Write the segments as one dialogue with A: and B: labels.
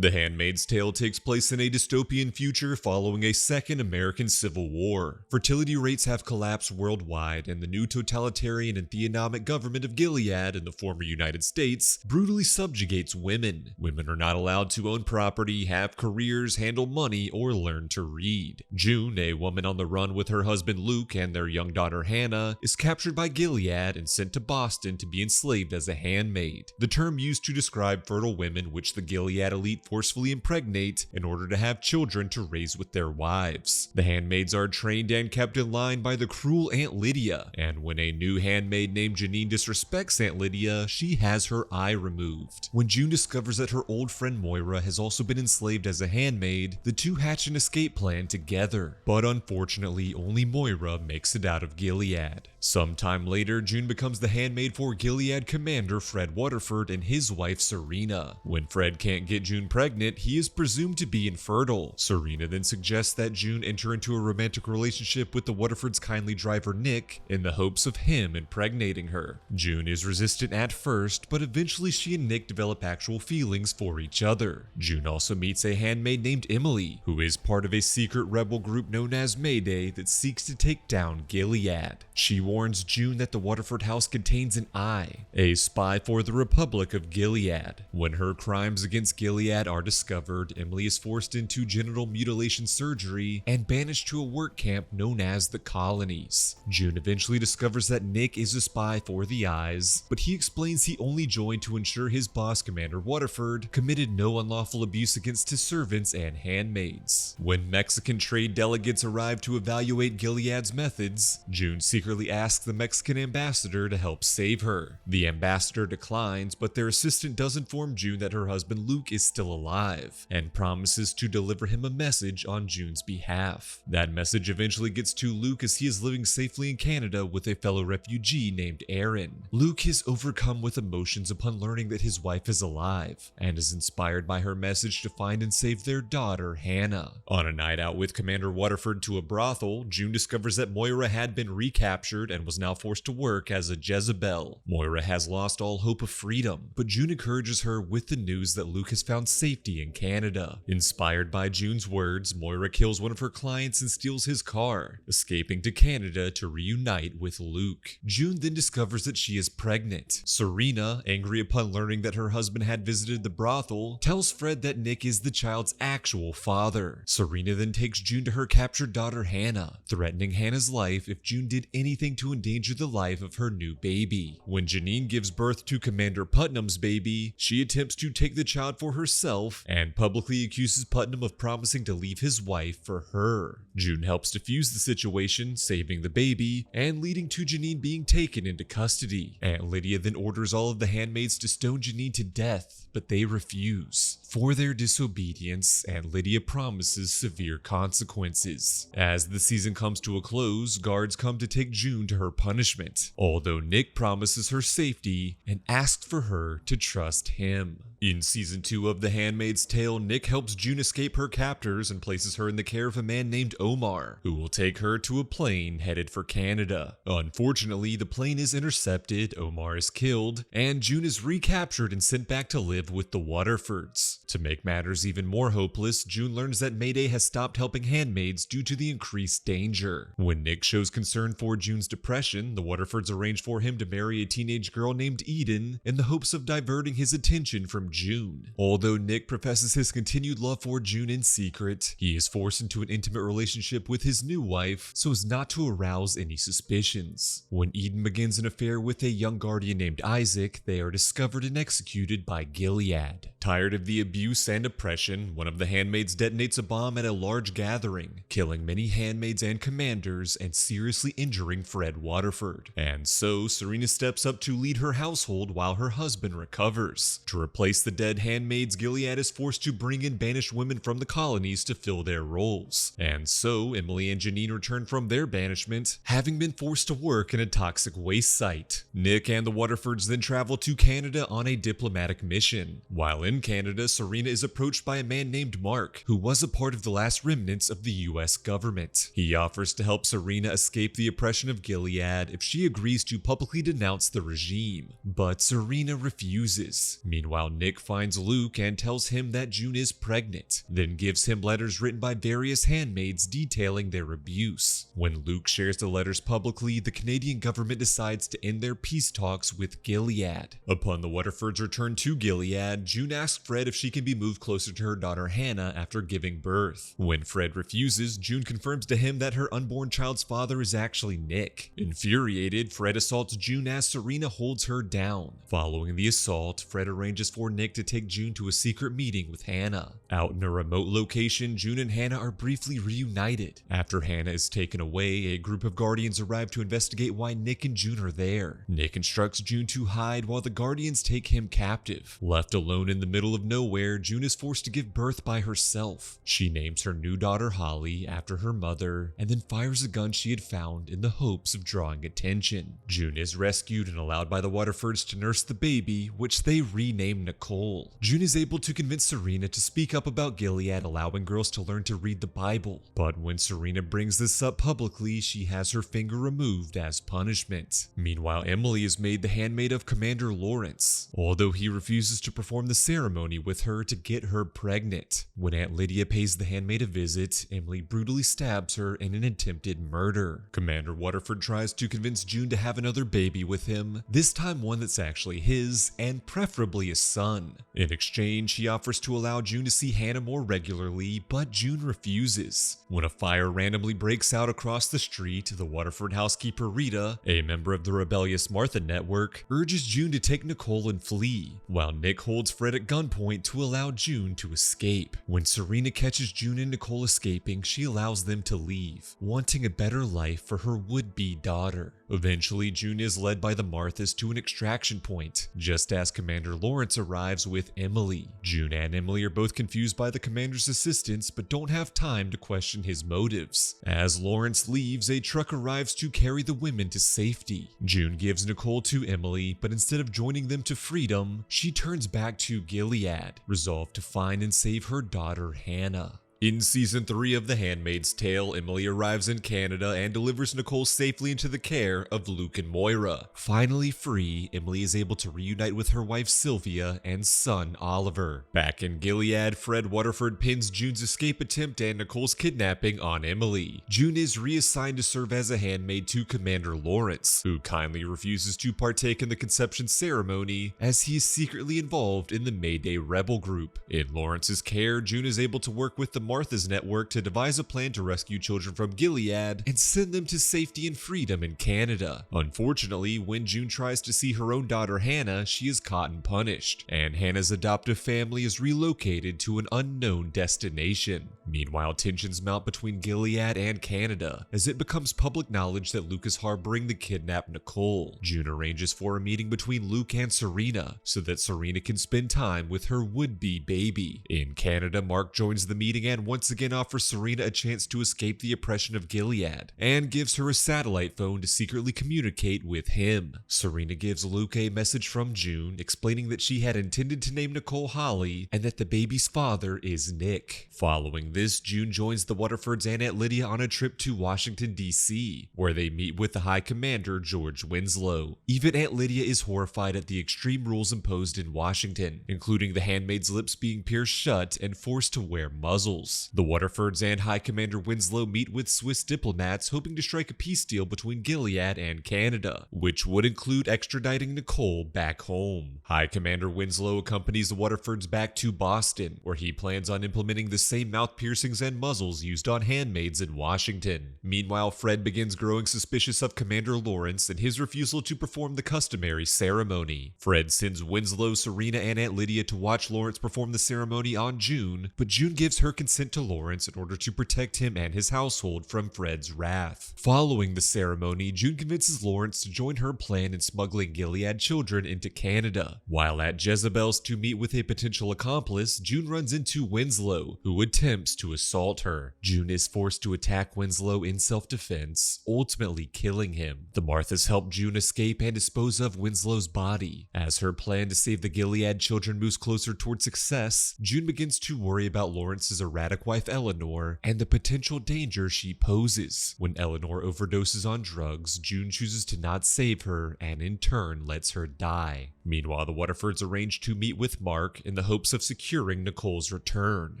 A: The Handmaid's Tale takes place in a dystopian future following a second American Civil War. Fertility rates have collapsed worldwide, and the new totalitarian and theonomic government of Gilead in the former United States brutally subjugates women. Women are not allowed to own property, have careers, handle money, or learn to read. June, a woman on the run with her husband Luke and their young daughter Hannah, is captured by Gilead and sent to Boston to be enslaved as a handmaid, the term used to describe fertile women which the Gilead elite forcefully impregnate in order to have children to raise with their wives. The handmaids are trained and kept in line by the cruel Aunt Lydia, and when a new handmaid named Janine disrespects Aunt Lydia, she has her eye removed. When June discovers that her old friend Moira has also been enslaved as a handmaid, the two hatch an escape plan together. But unfortunately, only Moira makes it out of Gilead. Sometime later, June becomes the handmaid for Gilead commander Fred Waterford and his wife Serena. When Fred can't get June pregnant, he is presumed to be infertile. Serena then suggests that June enter into a romantic relationship with the Waterford's kindly driver Nick in the hopes of him impregnating her. June is resistant at first, but eventually she and Nick develop actual feelings for each other. June also meets a handmaid named Emily, who is part of a secret rebel group known as Mayday that seeks to take down Gilead. She warns June that the Waterford house contains an eye, a spy for the Republic of Gilead. When her crimes against Gilead are discovered, Emily is forced into genital mutilation surgery and banished to a work camp known as the Colonies. June eventually discovers that Nick is a spy for the eyes, but he explains he only joined to ensure his boss, Commander Waterford, committed no unlawful abuse against his servants and handmaids. When Mexican trade delegates arrive to evaluate Gilead's methods, June secretly asks the Mexican ambassador to help save her. The ambassador declines, but their assistant does inform June that her husband Luke is still alive, and promises to deliver him a message on June's behalf. That message eventually gets to Luke as he is living safely in Canada with a fellow refugee named Aaron. Luke is overcome with emotions upon learning that his wife is alive, and is inspired by her message to find and save their daughter Hannah. On a night out with Commander Waterford to a brothel, June discovers that Moira had been recaptured and was now forced to work as a Jezebel. Moira has lost all hope of freedom, but June encourages her with the news that Luke has found safety in Canada. Inspired by June's words, Moira kills one of her clients and steals his car, escaping to Canada to reunite with Luke. June then discovers that she is pregnant. Serena, angry upon learning that her husband had visited the brothel, tells Fred that Nick is the child's actual father. Serena then takes June to her captured daughter Hannah, threatening Hannah's life if June did anything to endanger the life of her new baby. When Janine gives birth to Commander Putnam's baby, she attempts to take the child for herself and publicly accuses Putnam of promising to leave his wife for her. June helps defuse the situation, saving the baby and leading to Janine being taken into custody. Aunt Lydia then orders all of the handmaids to stone Janine to death, but they refuse. For their disobedience, Aunt Lydia promises severe consequences. As the season comes to a close, guards come to take June to her punishment, although Nick promises her safety and asks for her to trust him. In Season 2 of The Handmaid's Tale, Nick helps June escape her captors and places her in the care of a man named Omar, who will take her to a plane headed for Canada. Unfortunately, the plane is intercepted, Omar is killed, and June is recaptured and sent back to live with the Waterfords. To make matters even more hopeless, June learns that Mayday has stopped helping handmaids due to the increased danger. When Nick shows concern for June's depression, the Waterfords arrange for him to marry a teenage girl named Eden in the hopes of diverting his attention from June. Although Nick professes his continued love for June in secret, he is forced into an intimate relationship with his new wife so as not to arouse any suspicions. When Eden begins an affair with a young guardian named Isaac, they are discovered and executed by Gilead. Tired of the abuse and oppression, one of the handmaids detonates a bomb at a large gathering, killing many handmaids and commanders and seriously injuring Fred Waterford. And so, Serena steps up to lead her household while her husband recovers. To replace the dead handmaids, Gilead is forced to bring in banished women from the colonies to fill their roles. And so, Emily and Janine return from their banishment, having been forced to work in a toxic waste site. Nick and the Waterfords then travel to Canada on a diplomatic mission. While in Canada, Serena Serena is approached by a man named Mark, who was a part of the last remnants of the US government. He offers to help Serena escape the oppression of Gilead if she agrees to publicly denounce the regime, but Serena refuses. Meanwhile, Nick finds Luke and tells him that June is pregnant, then gives him letters written by various handmaids detailing their abuse. When Luke shares the letters publicly, the Canadian government decides to end their peace talks with Gilead. Upon the Waterfords' return to Gilead, June asks Fred if she can be moved closer to her daughter Hannah after giving birth. When Fred refuses, June confirms to him that her unborn child's father is actually Nick. Infuriated, Fred assaults June as Serena holds her down. Following the assault, Fred arranges for Nick to take June to a secret meeting with Hannah. Out in a remote location, June and Hannah are briefly reunited. After Hannah is taken away, a group of guardians arrive to investigate why Nick and June are there. Nick instructs June to hide while the guardians take him captive. Left alone in the middle of nowhere, June is forced to give birth by herself. She names her new daughter Holly after her mother, and then fires a gun she had found in the hopes of drawing attention. June is rescued and allowed by the Waterfords to nurse the baby, which they rename Nicole. June is able to convince Serena to speak up about Gilead allowing girls to learn to read the Bible, but when Serena brings this up publicly, she has her finger removed as punishment. Meanwhile, Emily is made the handmaid of Commander Lawrence, although he refuses to perform the ceremony with her to get her pregnant. When Aunt Lydia pays the handmaid a visit, Emily brutally stabs her in an attempted murder. Commander Waterford tries to convince June to have another baby with him, this time one that's actually his, and preferably a son. In exchange, he offers to allow June to see Hannah more regularly, but June refuses. When a fire randomly breaks out across the street, the Waterford housekeeper Rita, a member of the rebellious Martha network, urges June to take Nicole and flee, while Nick holds Fred at gunpoint to allow June to escape. When Serena catches June and Nicole escaping, she allows them to leave, wanting a better life for her would-be daughter. Eventually, June is led by the Marthas to an extraction point, just as Commander Lawrence arrives with Emily. June and Emily are both confused by the commander's assistance, but don't have time to question his motives. As Lawrence leaves, a truck arrives to carry the women to safety. June gives Nicole to Emily, but instead of joining them to freedom, she turns back to Gilead, resolved to find and save her daughter Hannah. In Season 3 of The Handmaid's Tale, Emily arrives in Canada and delivers Nicole safely into the care of Luke and Moira. Finally free, Emily is able to reunite with her wife Sylvia and son Oliver. Back in Gilead, Fred Waterford pins June's escape attempt and Nicole's kidnapping on Emily. June is reassigned to serve as a handmaid to Commander Lawrence, who kindly refuses to partake in the conception ceremony as he is secretly involved in the Mayday rebel group. In Lawrence's care, June is able to work with the Martha's network to devise a plan to rescue children from Gilead and send them to safety and freedom in Canada. Unfortunately, when June tries to see her own daughter Hannah, she is caught and punished, and Hannah's adoptive family is relocated to an unknown destination. Meanwhile, tensions mount between Gilead and Canada as it becomes public knowledge that Luke is harboring the kidnapped Nicole. June arranges for a meeting between Luke and Serena so that Serena can spend time with her would-be baby. In Canada, Mark joins the meeting and once again offers Serena a chance to escape the oppression of Gilead, and gives her a satellite phone to secretly communicate with him. Serena gives Luke a message from June explaining that she had intended to name Nicole Holly and that the baby's father is Nick. Following this, June joins the Waterfords and Aunt Lydia on a trip to Washington, D.C., where they meet with the High Commander George Winslow. Even Aunt Lydia is horrified at the extreme rules imposed in Washington, including the handmaid's lips being pierced shut and forced to wear muzzles. The Waterfords and High Commander Winslow meet with Swiss diplomats hoping to strike a peace deal between Gilead and Canada, which would include extraditing Nicole back home. High Commander Winslow accompanies the Waterfords back to Boston, where he plans on implementing the same mouth piercings and muzzles used on handmaids in Washington. Meanwhile, Fred begins growing suspicious of Commander Lawrence and his refusal to perform the customary ceremony. Fred sends Winslow, Serena, and Aunt Lydia to watch Lawrence perform the ceremony on June, but June gives her consent sent to Lawrence in order to protect him and his household from Fred's wrath. Following the ceremony, June convinces Lawrence to join her plan in smuggling Gilead children into Canada. While at Jezebel's to meet with a potential accomplice, June runs into Winslow, who attempts to assault her. June is forced to attack Winslow in self-defense, ultimately killing him. The Marthas help June escape and dispose of Winslow's body. As her plan to save the Gilead children moves closer toward success, June begins to worry about Lawrence's erratic wife Eleanor and the potential danger she poses. When Eleanor overdoses on drugs, June chooses to not save her and in turn lets her die. Meanwhile, the Waterfords arrange to meet with Mark in the hopes of securing Nicole's return.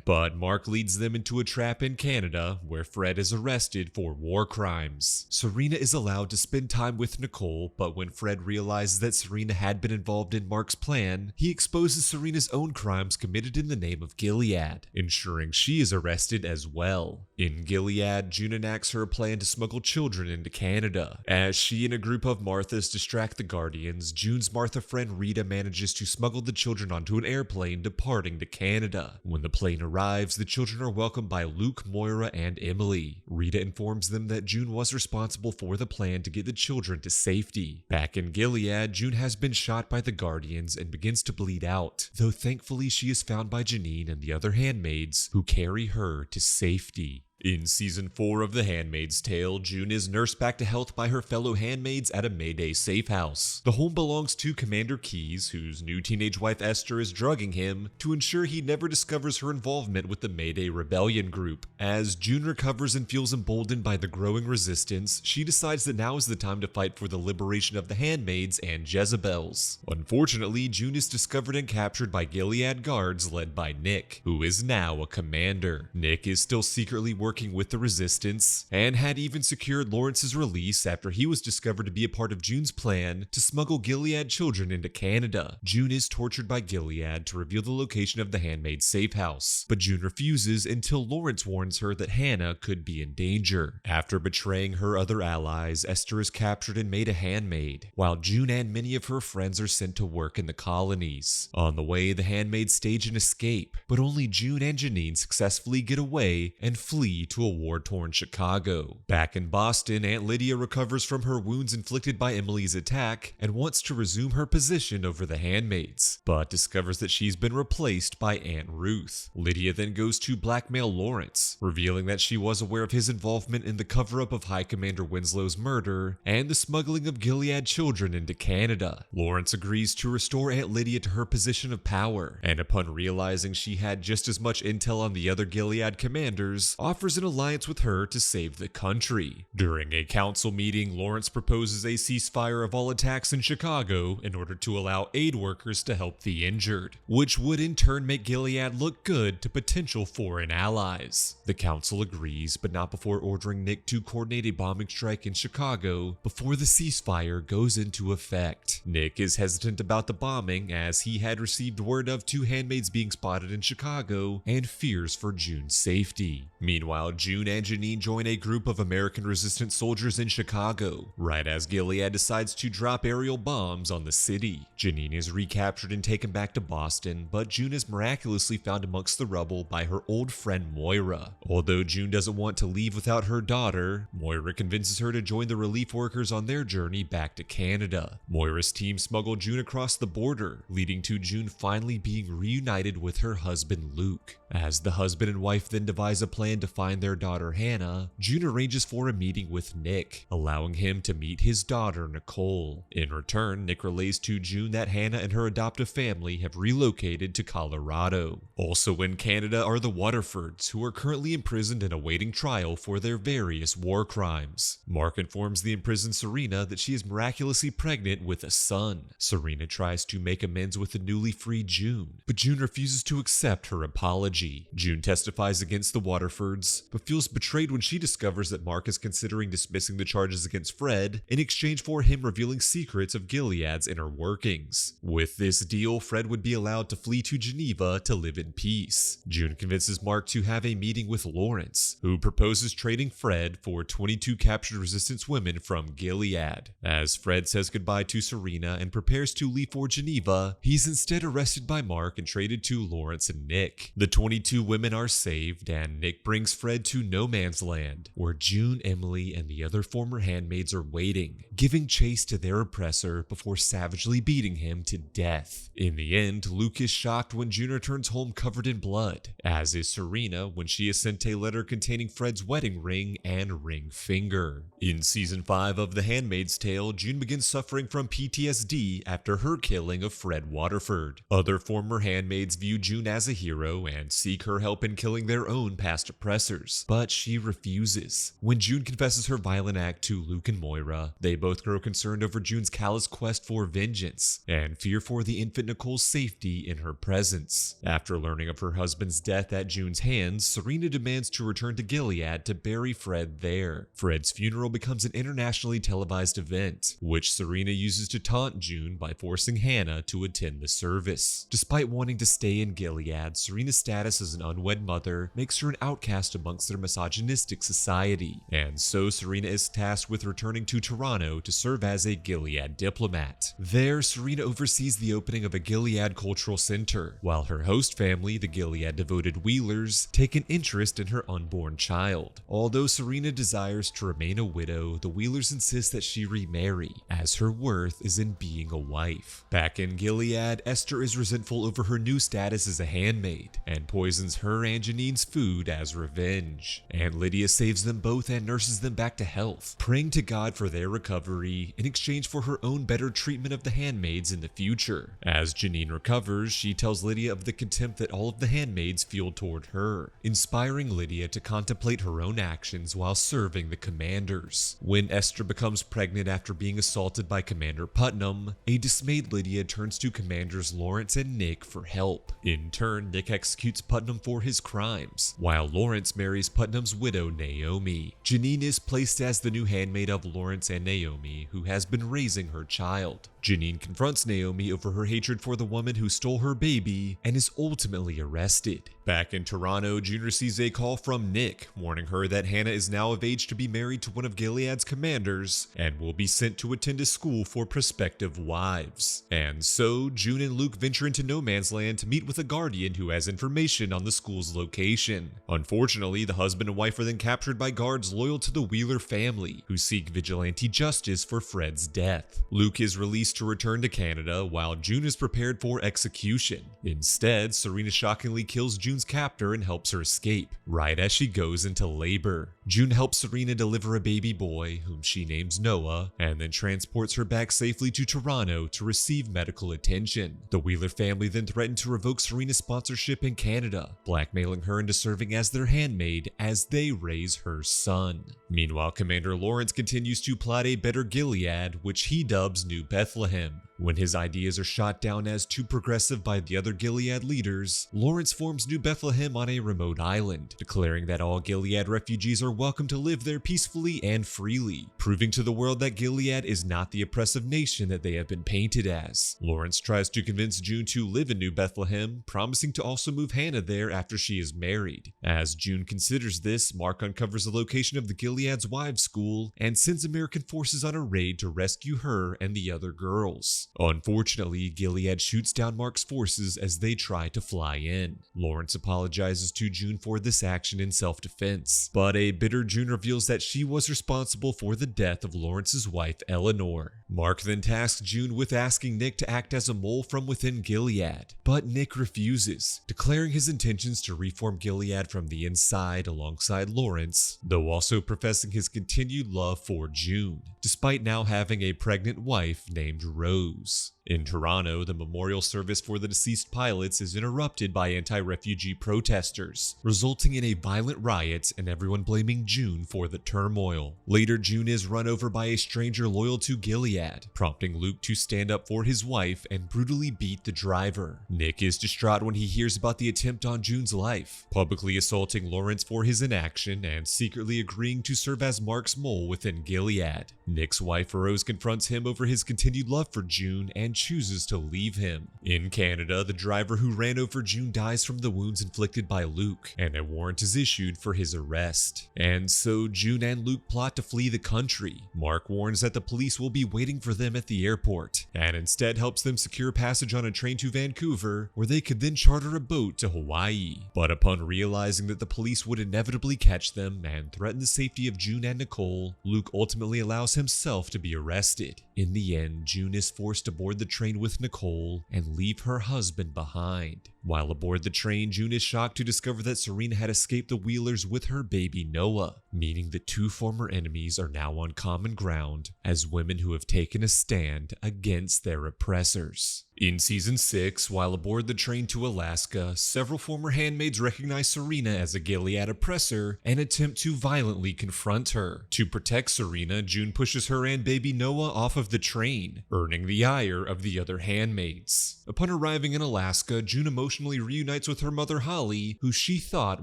A: But Mark leads them into a trap in Canada, where Fred is arrested for war crimes. Serena is allowed to spend time with Nicole, but when Fred realizes that Serena had been involved in Mark's plan, he exposes Serena's own crimes committed in the name of Gilead, ensuring she is arrested as well. In Gilead, June enacts her plan to smuggle children into Canada. As she and a group of Marthas distract the Guardians, June's Martha friend Rita manages to smuggle the children onto an airplane departing to Canada. When the plane arrives, the children are welcomed by Luke, Moira, and Emily. Rita informs them that June was responsible for the plan to get the children to safety. Back in Gilead, June has been shot by the Guardians and begins to bleed out, though thankfully she is found by Janine and the other handmaids, who carry her to safety. In Season 4 of The Handmaid's Tale, June is nursed back to health by her fellow handmaids at a Mayday safe house. The home belongs to Commander Keyes, whose new teenage wife Esther is drugging him to ensure he never discovers her involvement with the Mayday rebellion group. As June recovers and feels emboldened by the growing resistance, she decides that now is the time to fight for the liberation of the handmaids and Jezebels. Unfortunately, June is discovered and captured by Gilead guards led by Nick, who is now a commander. Nick is still secretly working with the resistance, and had even secured Lawrence's release after he was discovered to be a part of June's plan to smuggle Gilead children into Canada. June is tortured by Gilead to reveal the location of the handmaid's safe house, but June refuses until Lawrence warns her that Hannah could be in danger. After betraying her other allies, Esther is captured and made a handmaid, while June and many of her friends are sent to work in the colonies. On the way, the handmaids stage an escape, but only June and Janine successfully get away and flee to a war-torn Chicago. Back in Boston, Aunt Lydia recovers from her wounds inflicted by Emily's attack and wants to resume her position over the handmaids, but discovers that she's been replaced by Aunt Ruth. Lydia then goes to blackmail Lawrence, revealing that she was aware of his involvement in the cover-up of High Commander Winslow's murder and the smuggling of Gilead children into Canada. Lawrence agrees to restore Aunt Lydia to her position of power, and upon realizing she had just as much intel on the other Gilead commanders, offers an alliance with her to save the country. During a council meeting, Lawrence proposes a ceasefire of all attacks in Chicago in order to allow aid workers to help the injured, which would in turn make Gilead look good to potential foreign allies. The council agrees, but not before ordering Nick to coordinate a bombing strike in Chicago before the ceasefire goes into effect. Nick is hesitant about the bombing as he had received word of 2 handmaids being spotted in Chicago and fears for June's safety. Meanwhile, June and Janine join a group of American resistance soldiers in Chicago, right as Gilead decides to drop aerial bombs on the city. Janine is recaptured and taken back to Boston, but June is miraculously found amongst the rubble by her old friend Moira. Although June doesn't want to leave without her daughter, Moira convinces her to join the relief workers on their journey back to Canada. Moira's team smuggle June across the border, leading to June finally being reunited with her husband Luke. As the husband and wife then devise a plan to find their daughter Hannah, June arranges for a meeting with Nick, allowing him to meet his daughter Nicole. In return, Nick relays to June that Hannah and her adoptive family have relocated to Colorado. Also in Canada are the Waterfords, who are currently imprisoned and awaiting trial for their various war crimes. Mark informs the imprisoned Serena that she is miraculously pregnant with a son. Serena tries to make amends with the newly freed June, but June refuses to accept her apology. June testifies against the Waterfords, charges, but feels betrayed when she discovers that Mark is considering dismissing the charges against Fred in exchange for him revealing secrets of Gilead's inner workings. With this deal, Fred would be allowed to flee to Geneva to live in peace. June convinces Mark to have a meeting with Lawrence, who proposes trading Fred for 22 captured resistance women from Gilead. As Fred says goodbye to Serena and prepares to leave for Geneva, he's instead arrested by Mark and traded to Lawrence and Nick. The 22 women are saved, and Nick brings Fred to No Man's Land, where June, Emily, and the other former handmaids are waiting, giving chase to their oppressor before savagely beating him to death. In the end, Luke is shocked when June returns home covered in blood, as is Serena when she is sent a letter containing Fred's wedding ring and ring finger. In season 5 of The Handmaid's Tale, June begins suffering from PTSD after her killing of Fred Waterford. Other former handmaids view June as a hero and seek her help in killing their own past oppressors, but she refuses. When June confesses her violent act to Luke and Moira, they both grow concerned over June's callous quest for vengeance and fear for the infant Nicole's safety in her presence. After learning of her husband's death at June's hands, Serena demands to return to Gilead to bury Fred there. Fred's funeral becomes an internationally televised event, which Serena uses to taunt June by forcing Hannah to attend the service. Despite wanting to stay in Gilead, Serena's status as an unwed mother makes her an outcast amongst their misogynistic society, and so Serena is tasked with returning to Toronto to serve as a Gilead diplomat. There, Serena oversees the opening of a Gilead cultural center, while her host family, the Gilead-devoted Wheelers, take an interest in her unborn child. Although Serena desires to remain a widow, the Wheelers insist that she remarry, as her worth is in being a wife. Back in Gilead, Esther is resentful over her new status as a handmaid, and poisons her and Janine's food as revenge. And Lydia saves them both and nurses them back to health, praying to God for their recovery in exchange for her own better treatment of the handmaids in the future. As Janine recovers, she tells Lydia of the contempt that all of the handmaids feel toward her, inspiring Lydia to contemplate her own actions while serving the commanders. When Esther becomes pregnant after being assaulted by Commander Putnam, a dismayed Lydia turns to Commanders Lawrence and Nick for help. In turn, Nick executes Putnam for his crimes, while Lawrence marries Putnam's widow Naomi. Janine is placed as the new handmaid of Lawrence and Naomi, who has been raising her child. Janine confronts Naomi over her hatred for the woman who stole her baby and is ultimately arrested. Back in Toronto, June receives a call from Nick, warning her that Hannah is now of age to be married to one of Gilead's commanders and will be sent to attend a school for prospective wives. And so, June and Luke venture into No Man's Land to meet with a guardian who has information on the school's location. Unfortunately, the husband and wife are then captured by guards loyal to the Wheeler family, who seek vigilante justice for Fred's death. Luke is released to return to Canada, while June is prepared for execution. Instead, Serena shockingly kills June's captor and helps her escape, right as she goes into labor. June helps Serena deliver a baby boy, whom she names Noah, and then transports her back safely to Toronto to receive medical attention. The Wheeler family then threatened to revoke Serena's sponsorship in Canada, blackmailing her into serving as their handmaid as they raise her son. Meanwhile, Commander Lawrence continues to plot a better Gilead, which he dubs New Bethlehem. When his ideas are shot down as too progressive by the other Gilead leaders, Lawrence forms New Bethlehem on a remote island, declaring that all Gilead refugees are welcome to live there peacefully and freely, proving to the world that Gilead is not the oppressive nation that they have been painted as. Lawrence tries to convince June to live in New Bethlehem, promising to also move Hannah there after she is married. As June considers this, Mark uncovers the location of the Gilead's wives' school and sends American forces on a raid to rescue her and the other girls. Unfortunately, Gilead shoots down Mark's forces as they try to fly in. Lawrence apologizes to June for this action in self-defense, but a bitter June reveals that she was responsible for the death of Lawrence's wife, Eleanor. Mark then tasks June with asking Nick to act as a mole from within Gilead, but Nick refuses, declaring his intentions to reform Gilead from the inside alongside Lawrence, though also professing his continued love for June, despite now having a pregnant wife named Rose. In Toronto, the memorial service for the deceased pilots is interrupted by anti-refugee protesters, resulting in a violent riot and everyone blaming June for the turmoil. Later, June is run over by a stranger loyal to Gilead, prompting Luke to stand up for his wife and brutally beat the driver. Nick is distraught when he hears about the attempt on June's life, publicly assaulting Lawrence for his inaction and secretly agreeing to serve as Mark's mole within Gilead. Nick's wife Rose confronts him over his continued love for June and chooses to leave him. In Canada, the driver who ran over June dies from the wounds inflicted by Luke, and a warrant is issued for his arrest. And so June and Luke plot to flee the country. Mark warns that the police will be waiting for them at the airport, and instead helps them secure passage on a train to Vancouver, where they could then charter a boat to Hawaii. But upon realizing that the police would inevitably catch them and threaten the safety of June and Nicole, Luke ultimately allows himself to be arrested. In the end, June is forced to board the train with Nicole and leave her husband behind. While aboard the train, June is shocked to discover that Serena had escaped the Wheelers with her baby Noah, meaning the two former enemies are now on common ground as women who have taken a stand against their oppressors. In Season 6, while aboard the train to Alaska, several former handmaids recognize Serena as a Gilead oppressor and attempt to violently confront her. To protect Serena, June pushes her and baby Noah off of the train, earning the ire of the other handmaids. Upon arriving in Alaska, June emotionally reunites with her mother Holly, who she thought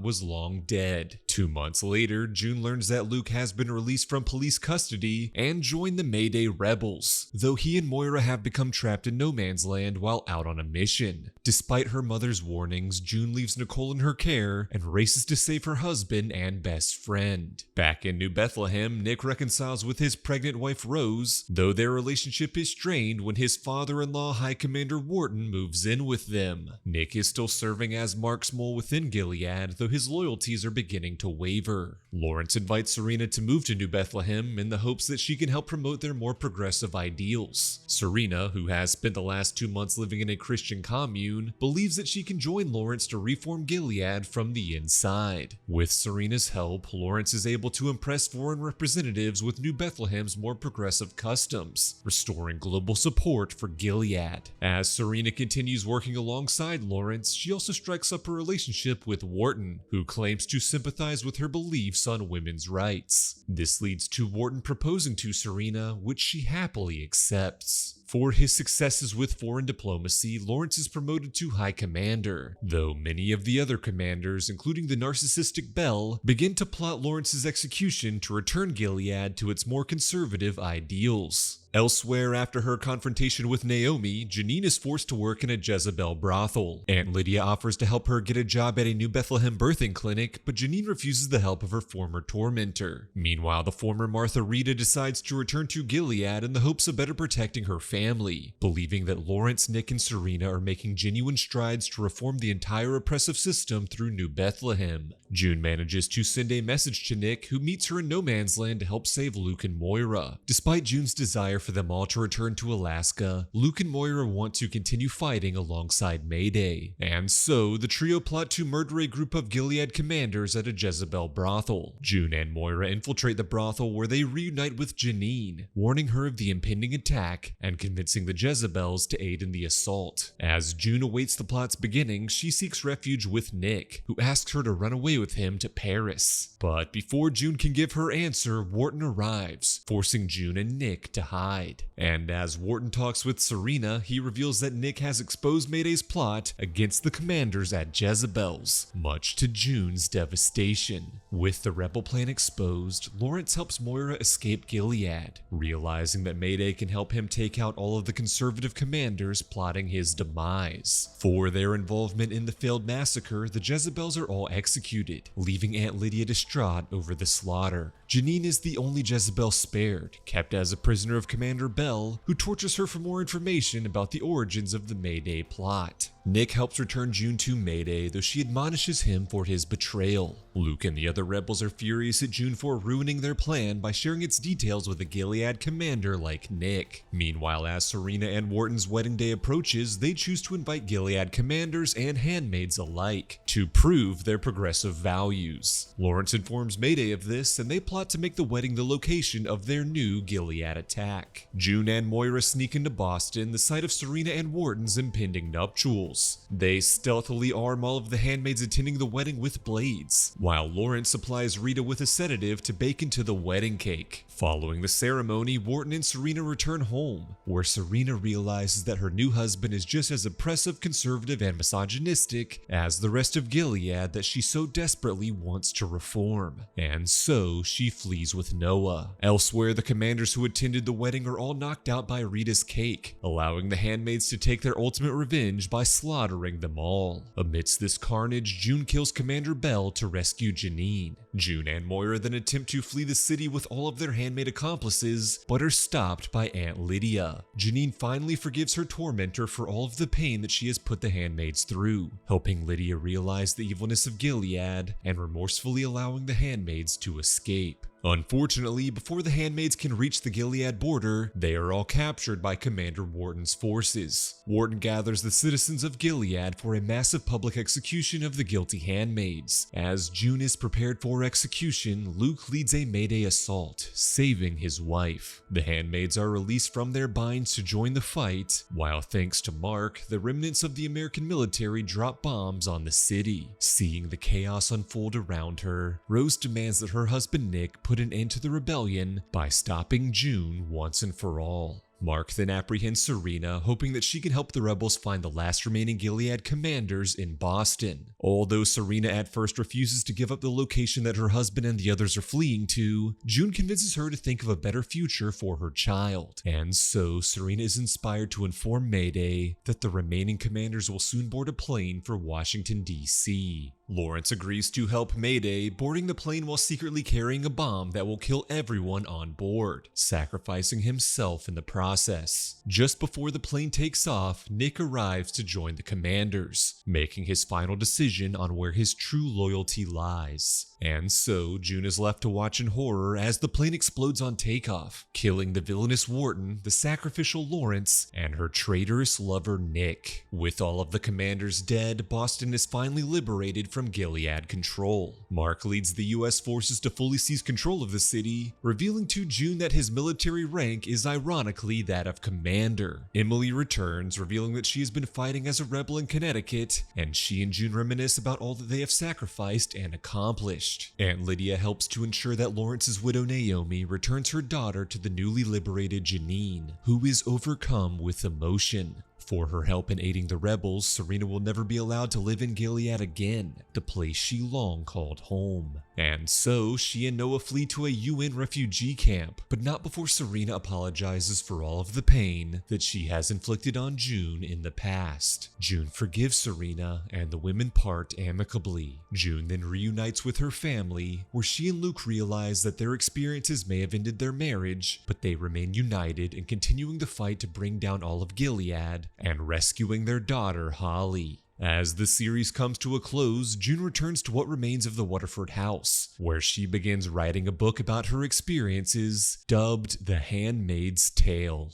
A: was long dead. 2 months later, June learns that Luke has been released from police custody and joined the Mayday rebels, though he and Moira have become trapped in no man's land while out on a mission. Despite her mother's warnings, June leaves Nicole in her care and races to save her husband and best friend. Back in New Bethlehem, Nick reconciles with his pregnant wife Rose, though their relationship is strained when his father-in-law High Commander Wharton moves in with them. Nick is still serving as Mark's mole within Gilead, though his loyalties are beginning to waver. Lawrence invites Serena to move to New Bethlehem in the hopes that she can help promote their more progressive ideals. Serena, who has spent the last 2 months living in a Christian commune, believes that she can join Lawrence to reform Gilead from the inside. With Serena's help, Lawrence is able to impress foreign representatives with New Bethlehem's more progressive customs, restoring global support for Gilead. As Serena continues working alongside Lawrence, she also strikes up a relationship with Wharton, who claims to sympathize with her beliefs on women's rights. This leads to Wharton proposing to Serena, which she happily accepts. For his successes with foreign diplomacy, Lawrence is promoted to High Commander, though many of the other commanders, including the narcissistic Belle, begin to plot Lawrence's execution to return Gilead to its more conservative ideals. Elsewhere, after her confrontation with Naomi, Janine is forced to work in a Jezebel brothel. Aunt Lydia offers to help her get a job at a New Bethlehem birthing clinic, but Janine refuses the help of her former tormentor. Meanwhile, the former Martha Rita decides to return to Gilead in the hopes of better protecting her family, believing that Lawrence, Nick, and Serena are making genuine strides to reform the entire oppressive system through New Bethlehem. June manages to send a message to Nick, who meets her in no man's land to help save Luke and Moira. Despite June's desire for them all to return to Alaska, Luke and Moira want to continue fighting alongside Mayday, and so the trio plot to murder a group of Gilead commanders at a Jezebel brothel. June and Moira infiltrate the brothel, where they reunite with Janine, warning her of the impending attack and convincing the Jezebels to aid in the assault. As June awaits the plot's beginning, she seeks refuge with Nick, who asks her to run away with him to Paris. But before June can give her answer, Wharton arrives, forcing June and Nick to hide. And as Wharton talks with Serena, he reveals that Nick has exposed Mayday's plot against the commanders at Jezebel's, much to June's devastation. With the rebel plan exposed, Lawrence helps Moira escape Gilead, realizing that Mayday can help him take out all of the conservative commanders plotting his demise. For their involvement in the failed massacre, the Jezebels are all executed, leaving Aunt Lydia distraught over the slaughter. Janine is the only Jezebel spared, kept as a prisoner of Commander Belle, who tortures her for more information about the origins of the Mayday plot. Nick helps return June to Mayday, though she admonishes him for his betrayal. Luke and the other rebels are furious at June for ruining their plan by sharing its details with a Gilead commander like Nick. Meanwhile, as Serena and Wharton's wedding day approaches, they choose to invite Gilead commanders and handmaids alike to prove their progressive values. Lawrence informs Mayday of this, and they plot to make the wedding the location of their new Gilead attack. June and Moira sneak into Boston, the site of Serena and Wharton's impending nuptials. They stealthily arm all of the handmaids attending the wedding with blades, while Lawrence supplies Rita with a sedative to bake into the wedding cake. Following the ceremony, Wharton and Serena return home, where Serena realizes that her new husband is just as oppressive, conservative, and misogynistic as the rest of Gilead that she so desperately wants to reform, and so she flees with Noah. Elsewhere, the commanders who attended the wedding are all knocked out by Rita's cake, allowing the handmaids to take their ultimate revenge by slaughtering them all. Amidst this carnage, June kills Commander Bell to rescue Janine. June and Moira then attempt to flee the city with all of their handmaid accomplices, but are stopped by Aunt Lydia. Janine finally forgives her tormentor for all of the pain that she has put the handmaids through, helping Lydia realize the evilness of Gilead and remorsefully allowing the handmaids to escape. Unfortunately, before the handmaids can reach the Gilead border, they are all captured by Commander Wharton's forces. Wharton gathers the citizens of Gilead for a massive public execution of the guilty handmaids. As June is prepared for execution, Luke leads a Mayday assault, saving his wife. The handmaids are released from their binds to join the fight, while thanks to Mark, the remnants of the American military drop bombs on the city. Seeing the chaos unfold around her, Rose demands that her husband Nick put an end to the rebellion by stopping June once and for all. Mark then apprehends Serena, hoping that she can help the rebels find the last remaining Gilead commanders in Boston. Although Serena at first refuses to give up the location that her husband and the others are fleeing to, June convinces her to think of a better future for her child. And so Serena is inspired to inform Mayday that the remaining commanders will soon board a plane for Washington, D.C. Lawrence agrees to help Mayday, boarding the plane while secretly carrying a bomb that will kill everyone on board, sacrificing himself in the process. Just before the plane takes off, Nick arrives to join the commanders, making his final decision on where his true loyalty lies. And so, June is left to watch in horror as the plane explodes on takeoff, killing the villainous Wharton, the sacrificial Lawrence, and her traitorous lover Nick. With all of the commanders dead, Boston is finally liberated from Gilead control. Mark leads the US forces to fully seize control of the city, revealing to June that his military rank is ironically that of commander. Emily returns, revealing that she has been fighting as a rebel in Connecticut, and she and June reminisce about all that they have sacrificed and accomplished. Aunt Lydia helps to ensure that Lawrence's widow Naomi returns her daughter to the newly liberated Janine, who is overcome with emotion. For her help in aiding the rebels, Serena will never be allowed to live in Gilead again, the place she long called home. And so, she and Noah flee to a UN refugee camp, but not before Serena apologizes for all of the pain that she has inflicted on June in the past. June forgives Serena, and the women part amicably. June then reunites with her family, where she and Luke realize that their experiences may have ended their marriage, but they remain united in continuing the fight to bring down all of Gilead and rescuing their daughter Holly. As the series comes to a close, June returns to what remains of the Waterford house, where she begins writing a book about her experiences, dubbed The Handmaid's Tale.